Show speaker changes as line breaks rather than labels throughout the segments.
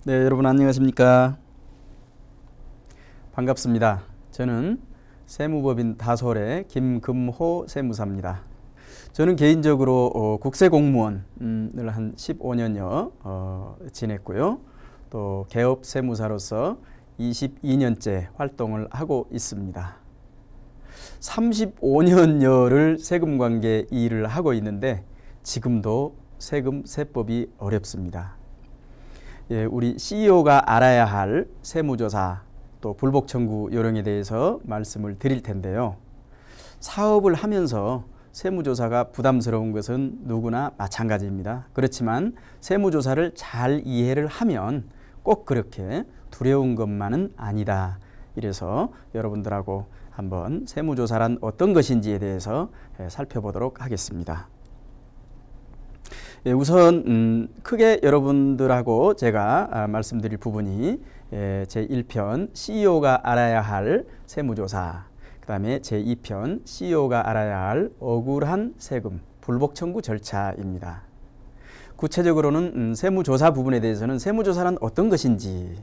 네, 여러분 안녕하십니까? 반갑습니다. 저는 세무법인 다솔의 김금호 세무사입니다. 저는 개인적으로 국세공무원을 한 15년여 지냈고요. 또 개업 세무사로서 22년째 활동을 하고 있습니다. 35년여를 세금관계 일을 하고 있는데 지금도 세금 세법이 어렵습니다. 예, 우리 CEO가 알아야 할 세무조사 또 불복청구 요령에 대해서 말씀을 드릴 텐데요. 사업을 하면서 세무조사가 부담스러운 것은 누구나 마찬가지입니다. 그렇지만 세무조사를 잘 이해를 하면 꼭 그렇게 두려운 것만은 아니다. 이래서 여러분들하고 한번 세무조사란 어떤 것인지에 대해서 살펴보도록 하겠습니다. 예, 우선 크게 여러분들하고 제가 말씀드릴 부분이 제1편 CEO가 알아야 할 세무조사, 그 다음에 제2편 CEO가 알아야 할 억울한 세금, 불복청구 절차입니다. 구체적으로는 세무조사 부분에 대해서는 세무조사란 어떤 것인지,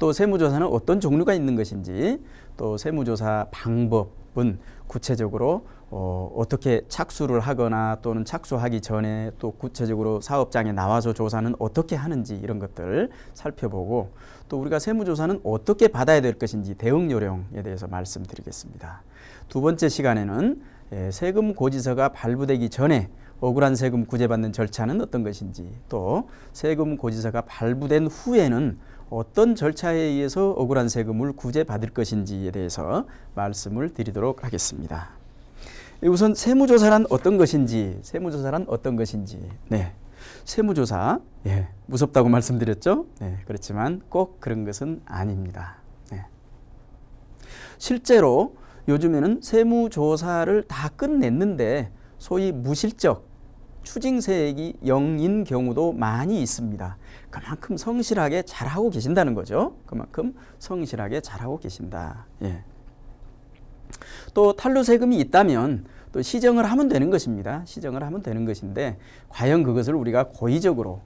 또 세무조사는 어떤 종류가 있는 것인지, 또 세무조사 방법은 구체적으로 어떻게 착수를 하거나 또는 착수하기 전에 또 구체적으로 사업장에 나와서 조사는 어떻게 하는지 이런 것들 살펴보고, 또 우리가 세무조사는 어떻게 받아야 될 것인지 대응 요령에 대해서 말씀드리겠습니다. 두 번째 시간에는 세금 고지서가 발부되기 전에 억울한 세금 구제받는 절차는 어떤 것인지, 또 세금 고지서가 발부된 후에는 어떤 절차에 의해서 억울한 세금을 구제받을 것인지에 대해서 말씀을 드리도록 하겠습니다. 우선 세무조사란 어떤 것인지, 네, 세무조사, 무섭다고 말씀드렸죠? 네, 그렇지만 꼭 그런 것은 아닙니다. 네. 실제로 요즘에는 세무조사를 다 끝냈는데 소위 무실적, 추징세액이 0인 경우도 많이 있습니다. 그만큼 성실하게 잘하고 계신다는 거죠. 그만큼 성실하게 잘하고 계신다. 예. 또 탄루세금이 있다면 또 시정을 하면 되는 것입니다. 시정을 하면 되는 것인데 과연 그것을 우리가 고의적으로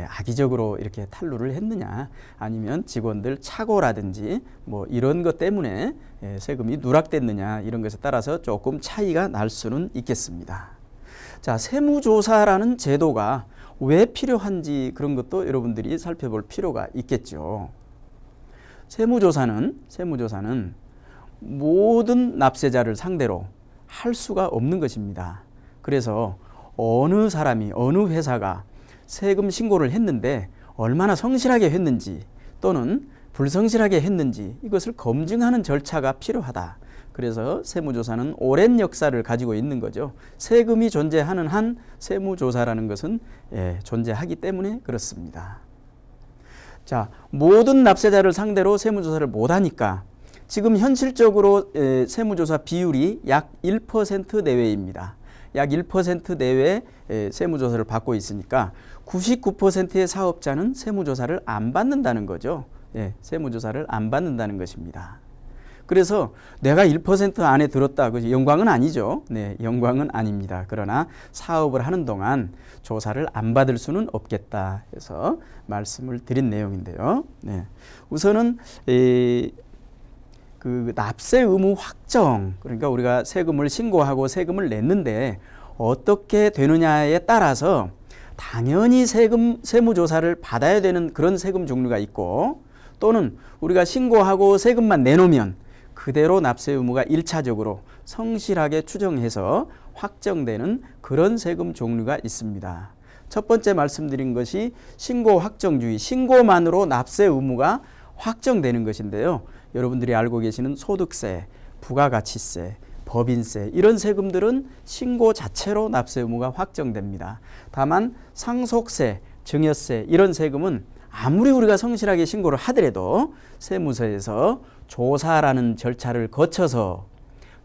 악의적으로 이렇게 탄루를 했느냐, 아니면 직원들 착오라든지 뭐 이런 것 때문에 세금이 누락됐느냐, 이런 것에 따라서 조금 차이가 날 수는 있겠습니다. 자, 세무조사라는 제도가 왜 필요한지 그런 것도 여러분들이 살펴볼 필요가 있겠죠. 세무조사는 모든 납세자를 상대로 할 수가 없는 것입니다. 그래서 어느 사람이, 어느 회사가 세금 신고를 했는데 얼마나 성실하게 했는지 또는 불성실하게 했는지 이것을 검증하는 절차가 필요하다. 그래서 세무조사는 오랜 역사를 가지고 있는 거죠. 세금이 존재하는 한 세무조사라는 것은 존재하기 때문에 그렇습니다. 자, 모든 납세자를 상대로 세무조사를 못하니까 지금 현실적으로 세무조사 비율이 약 1% 내외입니다. 약 1% 내외 세무조사를 받고 있으니까 99%의 사업자는 세무조사를 안 받는다는 거죠. 세무조사를 안 받는다는 것입니다. 그래서 내가 1% 안에 들었다, 영광은 아니죠. 네, 영광은 아닙니다. 그러나 사업을 하는 동안 조사를 안 받을 수는 없겠다 해서 말씀을 드린 내용인데요. 네, 우선은 그 납세 의무 확정, 그러니까 우리가 세금을 신고하고 세금을 냈는데 어떻게 되느냐에 따라서 당연히 세무조사를 받아야 되는 그런 세금 종류가 있고, 또는 우리가 신고하고 세금만 내놓으면 그대로 납세 의무가 1차적으로 성실하게 추정해서 확정되는 그런 세금 종류가 있습니다. 첫 번째 말씀드린 것이 신고 확정주의, 신고만으로 납세 의무가 확정되는 것인데요. 여러분들이 알고 계시는 소득세, 부가가치세, 법인세 이런 세금들은 신고 자체로 납세 의무가 확정됩니다. 다만 상속세, 증여세 이런 세금은 아무리 우리가 성실하게 신고를 하더라도 세무서에서 조사라는 절차를 거쳐서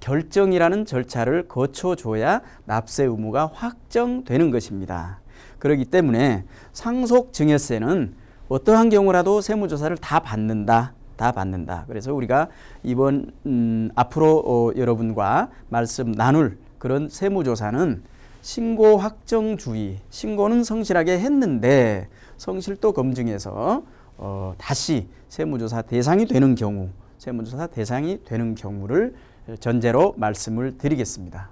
결정이라는 절차를 거쳐줘야 납세 의무가 확정되는 것입니다. 그렇기 때문에 상속증여세는 어떠한 경우라도 세무조사를 다 받는다. 그래서 우리가 이번 앞으로 여러분과 말씀 나눌 그런 세무조사는 신고 확정주의, 신고는 성실하게 했는데 성실도 검증해서 다시 세무조사 대상이 되는 경우, 세무조사 대상이 되는 경우를 전제로 말씀을 드리겠습니다.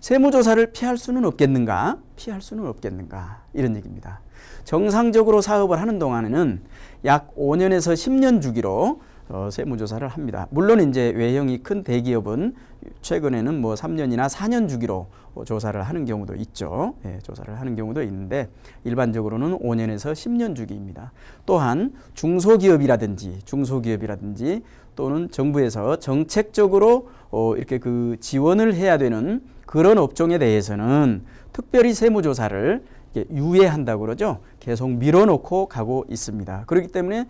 세무조사를 피할 수는 없겠는가? 피할 수는 없겠는가? 이런 얘기입니다. 정상적으로 사업을 하는 동안에는 약 5년에서 10년 주기로 세무조사를 합니다. 물론 이제 외형이 큰 대기업은 최근에는 뭐 3년이나 4년 주기로 조사를 하는 경우도 있죠. 예, 조사를 하는 경우도 있는데 일반적으로는 5년에서 10년 주기입니다. 또한 중소기업이라든지 또는 정부에서 정책적으로 이렇게 그 지원을 해야 되는 그런 업종에 대해서는 특별히 세무조사를 유예한다고 그러죠. 계속 밀어놓고 가고 있습니다. 그렇기 때문에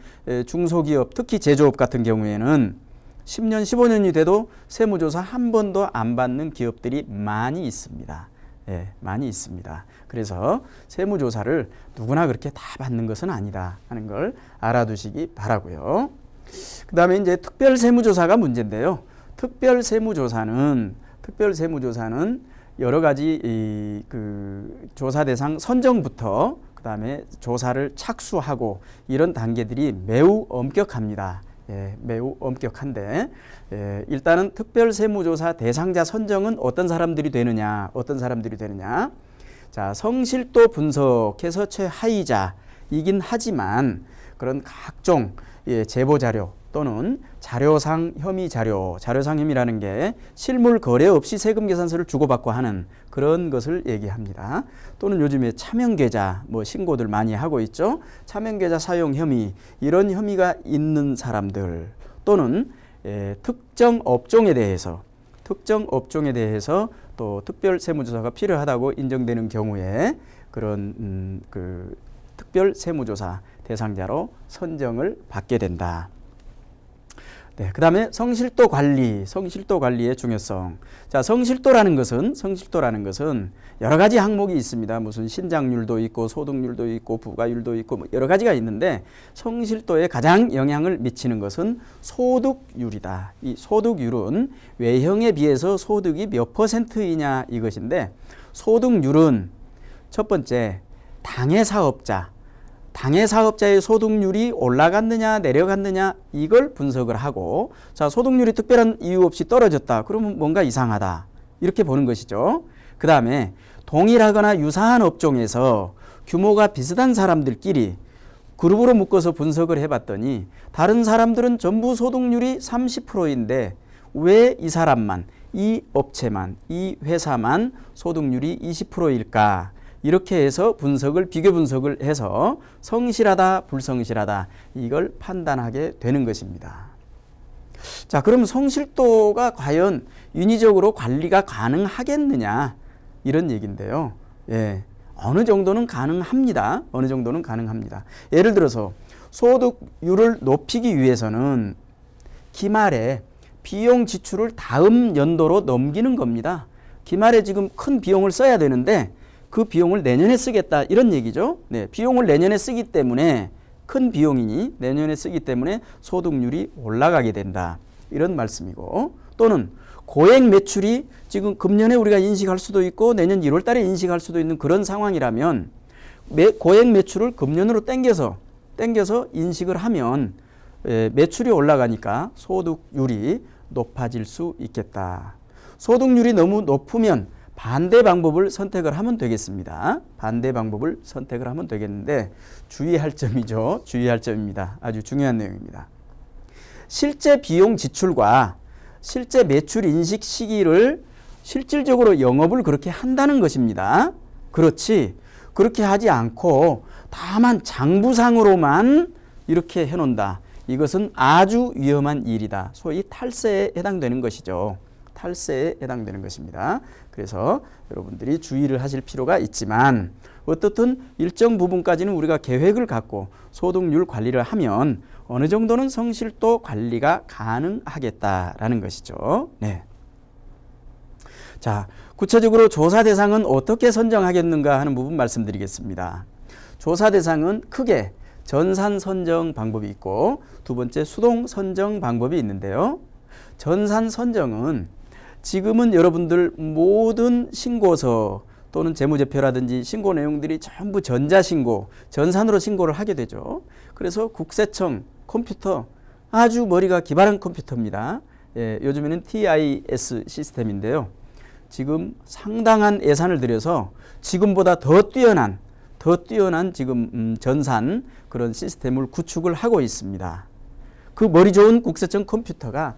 중소기업, 특히 제조업 같은 경우에는 10년, 15년이 돼도 세무조사 한 번도 안 받는 기업들이 많이 있습니다. 예, 많이 있습니다. 그래서 세무조사를 누구나 그렇게 다 받는 것은 아니다 하는 걸 알아두시기 바라고요. 그 다음에 이제 특별세무조사가 문제인데요. 특별세무조사는 여러 가지 그 조사 대상 선정부터 그 다음에 조사를 착수하고 이런 단계들이 매우 엄격합니다. 예, 매우 엄격한데 일단은 특별세무조사 대상자 선정은 어떤 사람들이 되느냐? 자, 성실도 분석해서 최하위자이긴 하지만 그런 각종 제보자료 또는 자료상 혐의 자료상 혐의라는 게 실물 거래 없이 세금 계산서를 주고받고 하는 그런 것을 얘기합니다. 또는 요즘에 차명계좌 신고들 많이 하고 있죠. 차명계좌 사용 혐의 이런 혐의가 있는 사람들 또는 특정 업종에 대해서 또 특별 세무조사가 필요하다고 인정되는 경우에 그런 그 특별 세무조사 대상자로 선정을 받게 된다. 네, 그 다음에 성실도 관리의 중요성. 자, 성실도라는 것은 여러 가지 항목이 있습니다. 무슨 신장률도 있고 소득률도 있고 부가율도 있고 여러 가지가 있는데 성실도에 가장 영향을 미치는 것은 소득률이다. 이 소득률은 외형에 비해서 소득이 몇 %이냐 이것인데 소득률은 첫 번째 당해 사업자의 소득률이 올라갔느냐 내려갔느냐 이걸 분석을 하고 자 소득률이 특별한 이유 없이 떨어졌다. 그러면 뭔가 이상하다. 이렇게 보는 것이죠. 그 다음에 동일하거나 유사한 업종에서 규모가 비슷한 사람들끼리 그룹으로 묶어서 분석을 해봤더니 다른 사람들은 전부 소득률이 30%인데 왜 이 사람만, 이 업체만, 이 회사만 소득률이 20%일까? 이렇게 해서 비교 분석을 해서 성실하다, 불성실하다 이걸 판단하게 되는 것입니다. 자, 그럼 성실도가 과연 인위적으로 관리가 가능하겠느냐 이런 얘기인데요. 예, 어느 정도는 가능합니다. 예를 들어서 소득률을 높이기 위해서는 기말에 비용 지출을 다음 연도로 넘기는 겁니다. 기말에 지금 큰 비용을 써야 되는데 그 비용을 내년에 쓰겠다 이런 얘기죠. 네, 비용을 내년에 쓰기 때문에 큰 비용이니 내년에 쓰기 때문에 소득률이 올라가게 된다 이런 말씀이고 또는 고액 매출이 지금 금년에 우리가 인식할 수도 있고 내년 1월 달에 인식할 수도 있는 그런 상황이라면 고액 매출을 금년으로 땡겨서 인식을 하면 매출이 올라가니까 소득률이 높아질 수 있겠다. 소득률이 너무 높으면 반대 방법을 선택을 하면 되겠습니다. 주의할 점입니다. 아주 중요한 내용입니다. 실제 비용 지출과 실제 매출 인식 시기를 실질적으로 영업을 그렇게 한다는 것입니다. 그렇지 그렇게 하지 않고 다만 장부상으로만 이렇게 해놓는다. 이것은 아주 위험한 일이다. 소위 탈세에 해당되는 것이죠. 탈세에 해당되는 것입니다. 그래서 여러분들이 주의를 하실 필요가 있지만 어떻든 일정 부분까지는 우리가 계획을 갖고 소득률 관리를 하면 어느 정도는 성실도 관리가 가능하겠다라는 것이죠. 네. 자, 구체적으로 조사 대상은 어떻게 선정하겠는가 하는 부분 말씀드리겠습니다. 조사 대상은 크게 전산 선정 방법이 있고 두 번째 수동 선정 방법이 있는데요. 전산 선정은 지금은 여러분들 모든 신고서 또는 재무제표라든지 신고 내용들이 전부 전자신고, 전산으로 신고를 하게 되죠. 그래서 국세청 컴퓨터 아주 머리가 기발한 컴퓨터입니다. 예, 요즘에는 TIS 시스템인데요. 지금 상당한 예산을 들여서 지금보다 더 뛰어난 지금 전산 그런 시스템을 구축을 하고 있습니다. 그 머리 좋은 국세청 컴퓨터가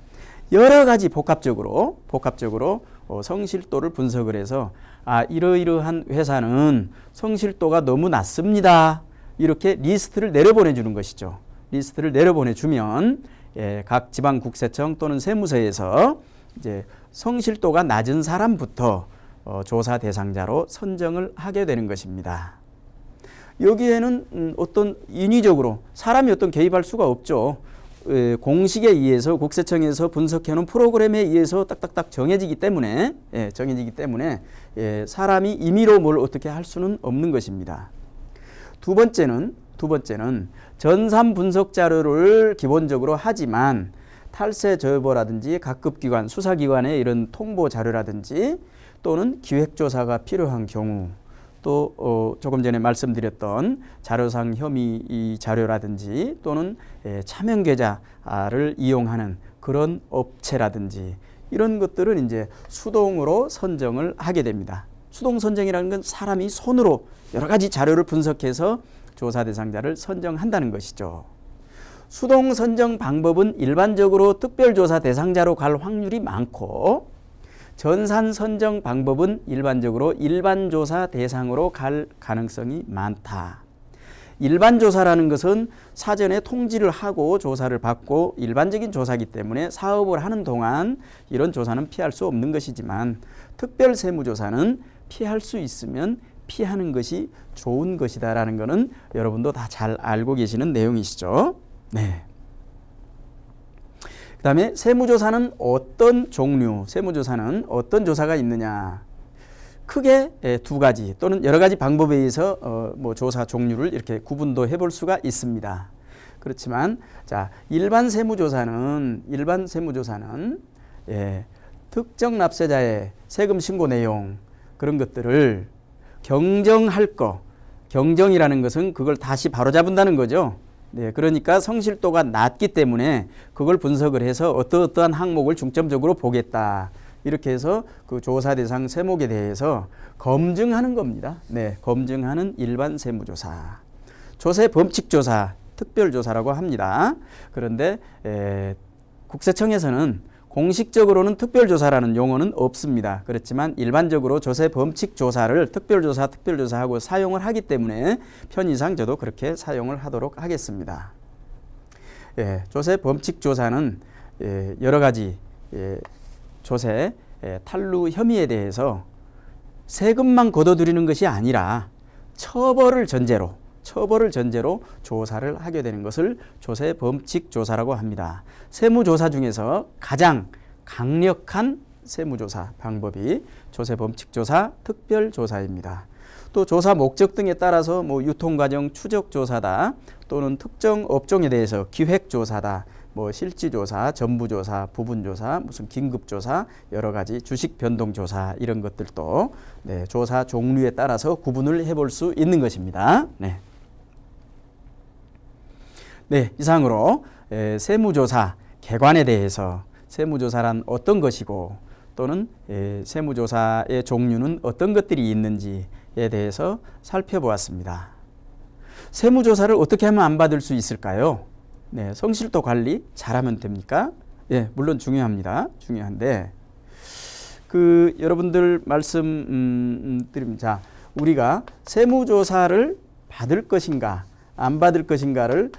여러 가지 복합적으로 성실도를 분석을 해서 이러이러한 회사는 성실도가 너무 낮습니다. 이렇게 리스트를 내려보내주는 것이죠. 리스트를 내려보내주면 각 지방국세청 또는 세무서에서 이제 성실도가 낮은 사람부터 조사 대상자로 선정을 하게 되는 것입니다. 여기에는 어떤 인위적으로 사람이 어떤 개입할 수가 없죠. 공식에 의해서 국세청에서 분석해놓은 프로그램에 의해서 딱딱딱 정해지기 때문에 사람이 임의로 뭘 어떻게 할 수는 없는 것입니다. 두 번째는 전산 분석 자료를 기본적으로 하지만 탈세 제보라든지 각급 기관, 수사기관의 이런 통보 자료라든지 또는 기획조사가 필요한 경우 또 조금 전에 말씀드렸던 자료상 혐의 자료라든지 또는 차명 계좌를 이용하는 그런 업체라든지 이런 것들은 이제 수동으로 선정을 하게 됩니다. 수동 선정이라는 건 사람이 손으로 여러 가지 자료를 분석해서 조사 대상자를 선정한다는 것이죠. 수동 선정 방법은 일반적으로 특별조사 대상자로 갈 확률이 많고 전산 선정 방법은 일반적으로 일반조사 대상으로 갈 가능성이 많다. 일반조사라는 것은 사전에 통지를 하고 조사를 받고 일반적인 조사이기 때문에 사업을 하는 동안 이런 조사는 피할 수 없는 것이지만 특별세무조사는 피할 수 있으면 피하는 것이 좋은 것이다라는 것은 여러분도 다 잘 알고 계시는 내용이시죠. 네. 그 다음에 세무조사는 어떤 종류, 세무조사는 어떤 조사가 있느냐. 크게 두 가지 또는 여러 가지 방법에 의해서 조사 종류를 이렇게 구분도 해볼 수가 있습니다. 그렇지만 일반 세무조사는 특정 납세자의 세금 신고 내용 그런 것들을 경정할 거, 경정이라는 것은 그걸 다시 바로잡는다는 거죠. 네, 그러니까 성실도가 낮기 때문에 그걸 분석을 해서 어떠한 항목을 중점적으로 보겠다. 이렇게 해서 그 조사 대상 세목에 대해서 검증하는 겁니다. 네, 검증하는 일반 세무조사. 조세 범칙조사, 특별조사라고 합니다. 그런데 국세청에서는 공식적으로는 특별조사라는 용어는 없습니다. 그렇지만 일반적으로 조세 범칙조사를 특별조사하고 사용을 하기 때문에 편의상 저도 그렇게 사용을 하도록 하겠습니다. 조세 범칙조사는 여러 가지 조세 탈루 혐의에 대해서 세금만 걷어들이는 것이 아니라 처벌을 전제로 조사를 하게 되는 것을 조세 범칙 조사라고 합니다. 세무조사 중에서 가장 강력한 세무조사 방법이 조세 범칙 조사, 특별 조사입니다. 또 조사 목적 등에 따라서 유통과정 추적 조사다 또는 특정 업종에 대해서 기획 조사다, 실지 조사, 전부 조사, 부분 조사, 무슨 긴급 조사, 여러 가지 주식 변동 조사 이런 것들도 조사 종류에 따라서 구분을 해볼 수 있는 것입니다. 네, 이상으로 세무조사 개관에 대해서 세무조사란 어떤 것이고 또는 세무조사의 종류는 어떤 것들이 있는지에 대해서 살펴보았습니다. 세무조사를 어떻게 하면 안 받을 수 있을까요? 네, 성실도 관리 잘하면 됩니까? 예, 물론 중요합니다. 중요한데 여러분들 말씀 드립니다. 우리가 세무조사를 받을 것인가 안 받을 것인가를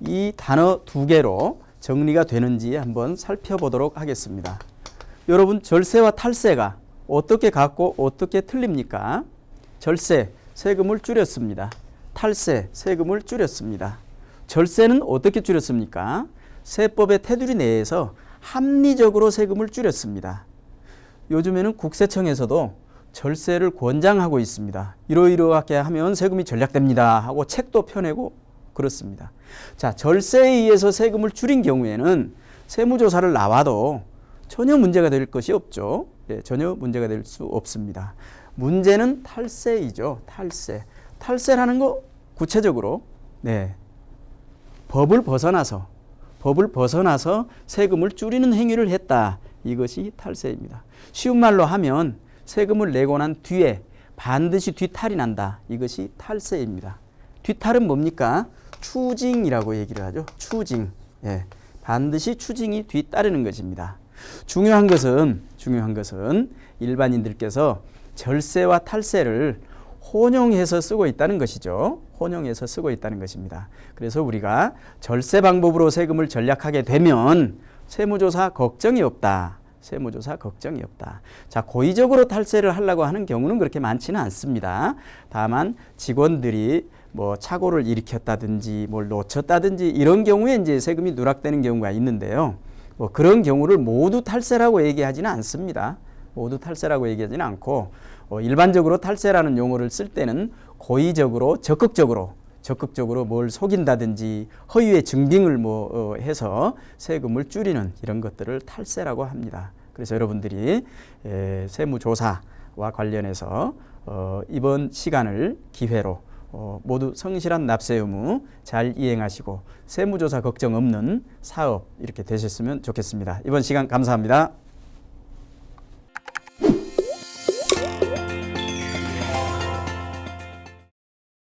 이 단어 두 개로 정리가 되는지 한번 살펴보도록 하겠습니다. 여러분 절세와 탈세가 어떻게 같고 어떻게 틀립니까? 절세, 세금을 줄였습니다. 탈세, 세금을 줄였습니다. 절세는 어떻게 줄였습니까? 세법의 테두리 내에서 합리적으로 세금을 줄였습니다. 요즘에는 국세청에서도 절세를 권장하고 있습니다. 이러이러하게 하면 세금이 절약됩니다 하고 책도 펴내고 그렇습니다. 절세에 의해서 세금을 줄인 경우에는 세무조사를 나와도 전혀 문제가 될 것이 없죠. 전혀 문제가 될 수 없습니다. 문제는 탈세이죠. 탈세. 탈세라는 거 구체적으로 법을 벗어나서 세금을 줄이는 행위를 했다. 이것이 탈세입니다. 쉬운 말로 하면 세금을 내고 난 뒤에 반드시 뒤탈이 난다. 이것이 탈세입니다. 뒤탈은 뭡니까? 추징이라고 얘기를 하죠. 추징. 반드시 추징이 뒤따르는 것입니다. 중요한 것은 일반인들께서 절세와 탈세를 혼용해서 쓰고 있다는 것이죠. 혼용해서 쓰고 있다는 것입니다. 그래서 우리가 절세 방법으로 세금을 전략하게 되면 세무조사 걱정이 없다. 세무조사 걱정이 없다. 자, 고의적으로 탈세를 하려고 하는 경우는 그렇게 많지는 않습니다. 다만 직원들이 뭐 착오를 일으켰다든지 뭘 놓쳤다든지 이런 경우에 이제 세금이 누락되는 경우가 있는데요. 뭐 그런 경우를 모두 탈세라고 얘기하지는 않습니다. 모두 탈세라고 얘기하지는 않고 일반적으로 탈세라는 용어를 쓸 때는 고의적으로 적극적으로 뭘 속인다든지 허위의 증빙을 해서 세금을 줄이는 이런 것들을 탈세라고 합니다. 그래서 여러분들이 세무조사와 관련해서 이번 시간을 기회로 모두 성실한 납세 의무 잘 이행하시고 세무조사 걱정 없는 사업 이렇게 되셨으면 좋겠습니다. 이번 시간 감사합니다.